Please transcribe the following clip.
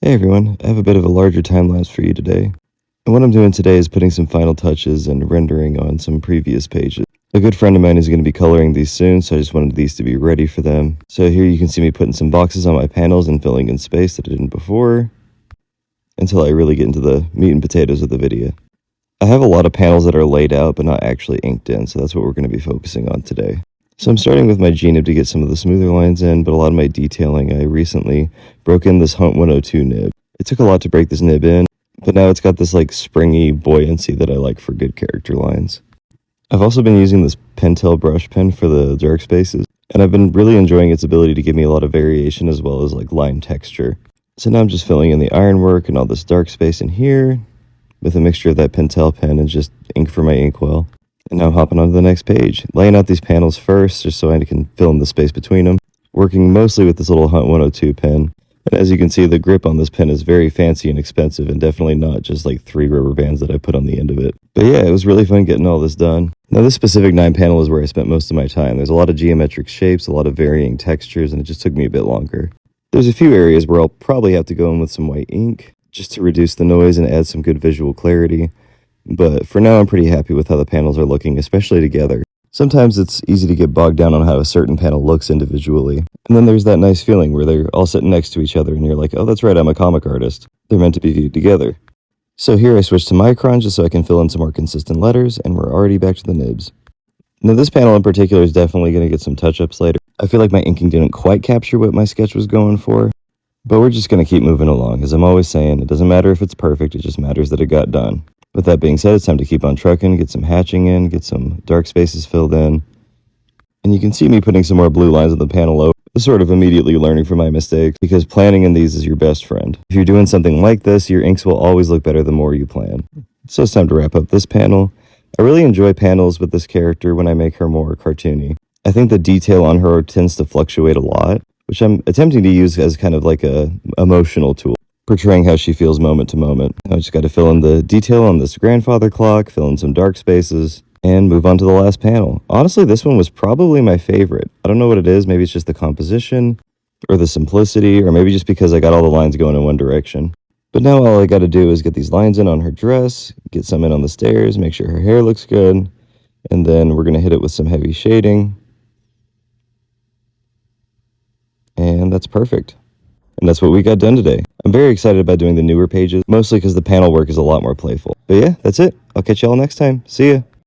Hey everyone, I have a bit of a larger time lapse for you today. And what I'm doing today is putting some final touches and rendering on some previous pages. A good friend of mine is going to be coloring these soon, so I just wanted these to be ready for them. So here you can see me putting some boxes on my panels and filling in space that I didn't before, until I really get into the meat and potatoes of the video. I have a lot of panels that are laid out but not actually inked in, so that's what we're going to be focusing on today. So I'm starting with my G-nib to get some of the smoother lines in, but a lot of my detailing, I recently broke in this Hunt 102 nib. It took a lot to break this nib in, but now it's got this like springy buoyancy that I like for good character lines. I've also been using this Pentel brush pen for the dark spaces, and I've been really enjoying its ability to give me a lot of variation as well as like line texture. So now I'm just filling in the ironwork and all this dark space in here with a mixture of that Pentel pen and just ink for my inkwell. And now hopping on to the next page, laying out these panels first just so I can fill in the space between them, working mostly with this little Hunt 102 pen. And as you can see, the grip on this pen is very fancy and expensive and definitely not just like 3 rubber bands that I put on the end of it. But yeah, it was really fun getting all this done. Now this specific 9 panel is where I spent most of my time. There's a lot of geometric shapes, a lot of varying textures, and it just took me a bit longer. There's a few areas where I'll probably have to go in with some white ink just to reduce the noise and add some good visual clarity. But for now, I'm pretty happy with how the panels are looking, especially together. Sometimes it's easy to get bogged down on how a certain panel looks individually. And then there's that nice feeling where they're all sitting next to each other and you're like, oh, that's right, I'm a comic artist. They're meant to be viewed together. So here I switched to micron just so I can fill in some more consistent letters, and we're already back to the nibs. Now this panel in particular is definitely going to get some touch-ups later. I feel like my inking didn't quite capture what my sketch was going for, but we're just going to keep moving along. As I'm always saying, it doesn't matter if it's perfect, it just matters that it got done. With that being said, it's time to keep on trucking, get some hatching in, get some dark spaces filled in. And you can see me putting some more blue lines on the panel over, sort of immediately learning from my mistakes, because planning in these is your best friend. If you're doing something like this, your inks will always look better the more you plan. So it's time to wrap up this panel. I really enjoy panels with this character when I make her more cartoony. I think the detail on her tends to fluctuate a lot, which I'm attempting to use as kind of like a emotional tool, portraying how she feels moment to moment. I just got to fill in the detail on this grandfather clock, fill in some dark spaces, and move on to the last panel. Honestly, this one was probably my favorite. I don't know what it is. Maybe it's just the composition or the simplicity, or maybe just because I got all the lines going in one direction. But now all I got to do is get these lines in on her dress, get some in on the stairs, make sure her hair looks good, and then we're going to hit it with some heavy shading. And that's perfect. And that's what we got done today. I'm very excited about doing the newer pages, mostly because the panel work is a lot more playful. But yeah, that's it. I'll catch y'all next time. See ya.